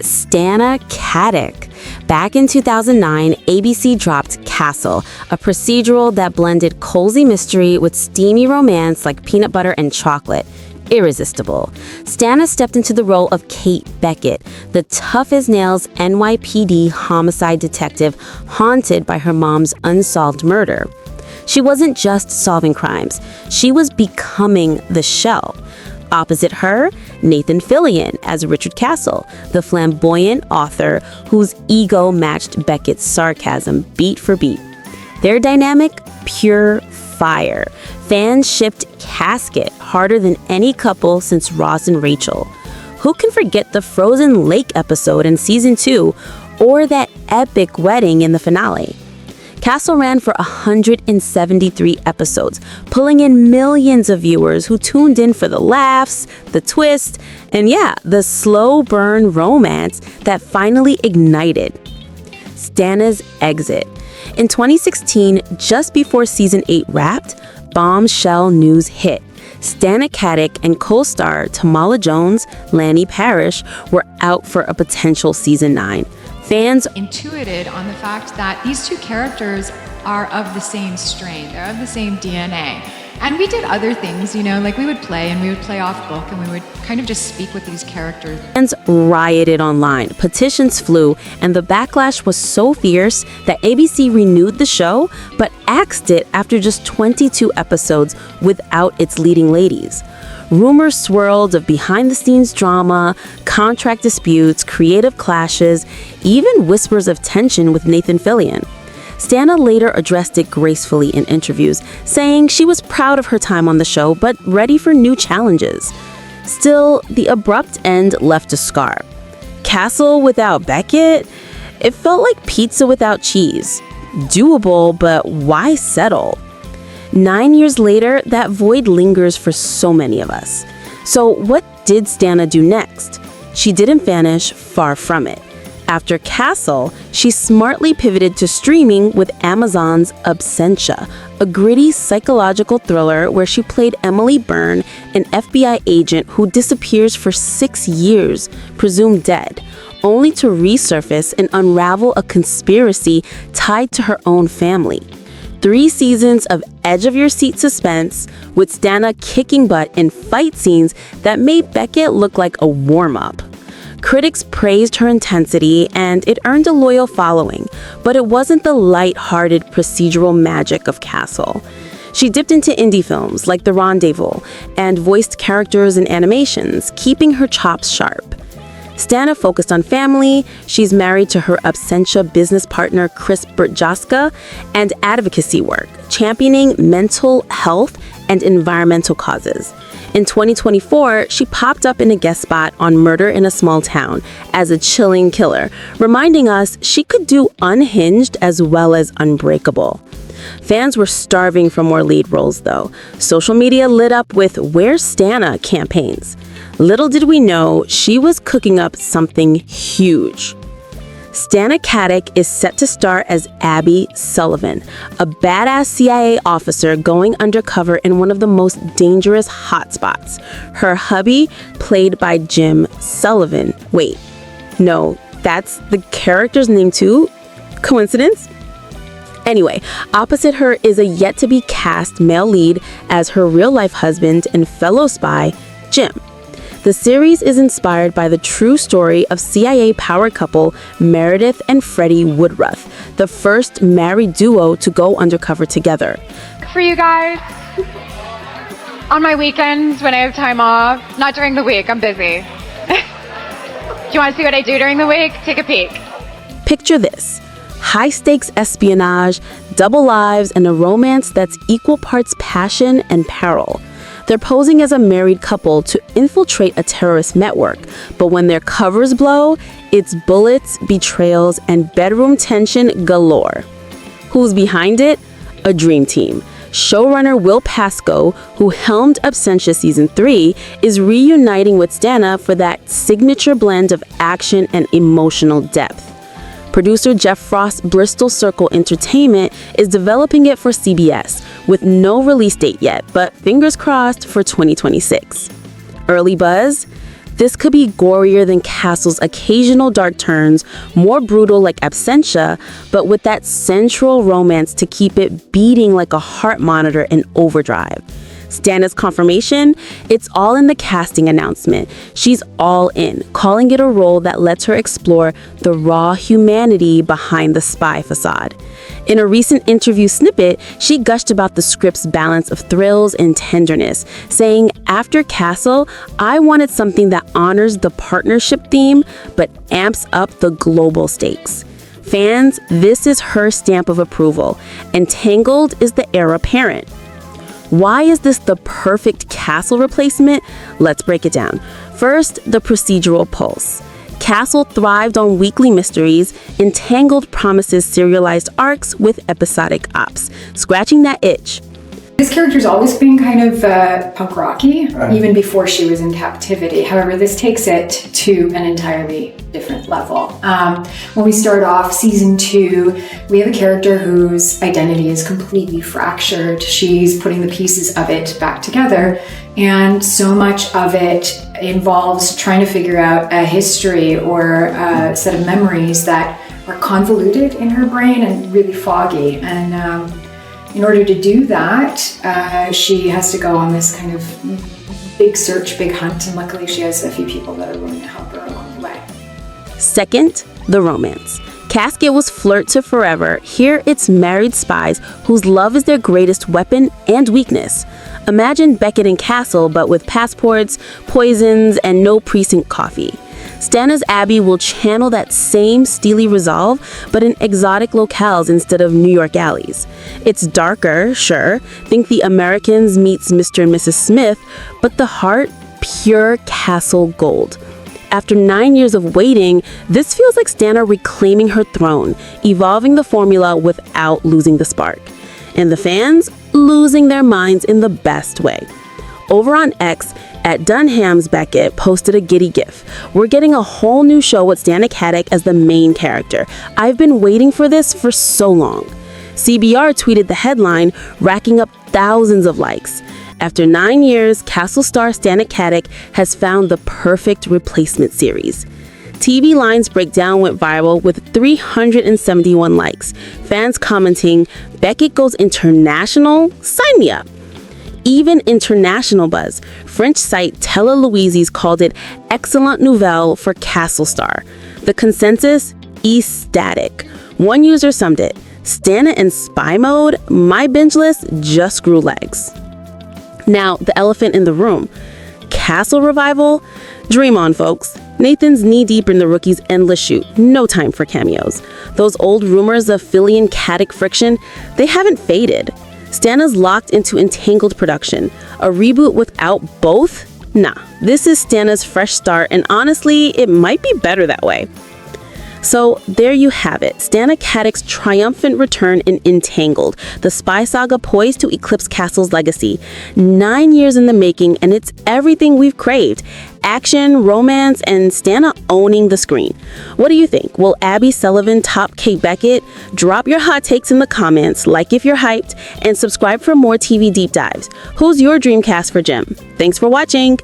Stana Katic. Back in 2009, ABC dropped Castle, a procedural that blended cozy mystery with steamy romance like peanut butter and chocolate. Irresistible. Stana stepped into the role of Kate Beckett, the tough-as-nails NYPD homicide detective haunted by her mom's unsolved murder. She wasn't just solving crimes, she was becoming the show. Opposite her, Nathan Fillion as Richard Castle, the flamboyant author whose ego matched Beckett's sarcasm beat for beat. Their dynamic, pure fire. Fans shipped Casket harder than any couple since Ross and Rachel. Who can forget the Frozen Lake episode in season 2 or that epic wedding in the finale? Castle ran for 173 episodes, pulling in millions of viewers who tuned in for the laughs, the twist, and the slow burn romance that finally ignited. Stana's exit. In 2016, just before season 8 wrapped, bombshell news hit. Stana Katic and co-star Tamala Jones, Lanny Parrish, were out for a potential season 9. Fans intuited on the fact that these two characters are of the same strain, they're of the same DNA. And we did other things, like we would play off book and we would kind of just speak with these characters. Fans rioted online, petitions flew, and the backlash was so fierce that ABC renewed the show, but axed it after just 22 episodes without its leading ladies. Rumors swirled of behind-the-scenes drama, contract disputes, creative clashes, even whispers of tension with Nathan Fillion. Stana later addressed it gracefully in interviews, saying she was proud of her time on the show but ready for new challenges. Still, the abrupt end left a scar. Castle without Beckett? It felt like pizza without cheese. Doable, but why settle? 9 years later, that void lingers for so many of us. So what did Stana do next? She didn't vanish, far from it. After Castle, she smartly pivoted to streaming with Amazon's Absentia, a gritty psychological thriller where she played Emily Byrne, an FBI agent who disappears for 6 years, presumed dead, only to resurface and unravel a conspiracy tied to her own family. 3 seasons of edge-of-your-seat suspense, with Stana kicking butt in fight scenes that made Beckett look like a warm-up. Critics praised her intensity, and it earned a loyal following, but it wasn't the light-hearted procedural magic of Castle. She dipped into indie films like The Rendezvous and voiced characters in animations, keeping her chops sharp. Stana focused on family, she's married to her Absentia business partner Chris Bertjaska, and advocacy work, championing mental health and environmental causes. In 2024, she popped up in a guest spot on Murder in a Small Town as a chilling killer, reminding us she could do Unhinged as well as Unbreakable. Fans were starving for more lead roles, though. Social media lit up with "Where's Stana" campaigns. Little did we know she was cooking up something huge. Stana Katic is set to star as Abby Sullivan, a badass CIA officer going undercover in one of the most dangerous hotspots. Her hubby, played by Jim Sullivan. Wait, no, that's the character's name too? Coincidence? Anyway, opposite her is a yet-to-be-cast male lead as her real-life husband and fellow spy, Jim. The series is inspired by the true story of CIA power couple Meredith and Freddie Woodruff, the first married duo to go undercover together. For you guys, on my weekends when I have time off, not during the week, I'm busy. Do you want to see what I do during the week? Take a peek. Picture this: high-stakes espionage, double lives, and a romance that's equal parts passion and peril. They're posing as a married couple to infiltrate a terrorist network, but when their covers blow, it's bullets, betrayals, and bedroom tension galore. Who's behind it? A dream team. Showrunner Will Pascoe, who helmed Absentia Season 3, is reuniting with Stana for that signature blend of action and emotional depth. Producer Jeff Frost's Bristol Circle Entertainment is developing it for CBS, with no release date yet, but fingers crossed for 2026. Early buzz? This could be gorier than Castle's occasional dark turns, more brutal like Absentia, but with that central romance to keep it beating like a heart monitor in overdrive. Stana's confirmation? It's all in the casting announcement. She's all in, calling it a role that lets her explore the raw humanity behind the spy facade. In a recent interview snippet, she gushed about the script's balance of thrills and tenderness, saying, "After Castle, I wanted something that honors the partnership theme, but amps up the global stakes." Fans, this is her stamp of approval. Entangled is the heir apparent. Why is this the perfect Castle replacement? Let's break it down. First, the procedural pulse. Castle thrived on weekly mysteries. Entangled promises serialized arcs with episodic ops, scratching that itch. This character's always been kind of punk rocky, even before she was in captivity. However, this takes it to an entirely different level. When we start off season 2, we have a character whose identity is completely fractured. She's putting the pieces of it back together, and so much of it involves trying to figure out a history or a set of memories that are convoluted in her brain and really foggy. And in order to do that, she has to go on this kind of big search, big hunt, and luckily she has a few people that are willing to help her along the way. Second, the romance. Casket was flirt to forever. Here it's married spies whose love is their greatest weapon and weakness. Imagine Beckett and Castle, but with passports, poisons, and no precinct coffee. Stana's Abby will channel that same steely resolve, but in exotic locales instead of New York alleys. It's darker, sure. Think The Americans meets Mr. and Mrs. Smith, but the heart, pure Castle gold. After 9 years of waiting, this feels like Stana reclaiming her throne, evolving the formula without losing the spark. And the fans, losing their minds in the best way. Over on X, at Dunham's Beckett posted a giddy gif. We're getting a whole new show with Stana Katic as the main character. I've been waiting for this for so long. CBR tweeted the headline, racking up thousands of likes. After 9 years, Castle star Stana Katic has found the perfect replacement series. TV Line's breakdown went viral with 371 likes. Fans commenting, "Beckett goes international? Sign me up." Even international buzz. French site Tella Louise's called it excellent nouvelle for Castle star. The consensus? Ecstatic. One user summed it, "Stana in spy mode? My binge list just grew legs." Now, the elephant in the room. Castle revival? Dream on, folks. Nathan's knee-deep in the rookie's endless shoot. No time for cameos. Those old rumors of Philly and Katic friction, they haven't faded. Stana's locked into Entangled production. A reboot without both? Nah, this is Stana's fresh start, and honestly, it might be better that way. So there you have it, Stana Katic's triumphant return in Entangled, the spy saga poised to eclipse Castle's legacy. 9 years in the making, and it's everything we've craved. Action, romance, and Stana owning the screen. What do you think? Will Abby Sullivan top Kate Beckett? Drop your hot takes in the comments, like if you're hyped, and subscribe for more TV deep dives. Who's your dream cast for Jim? Thanks for watching!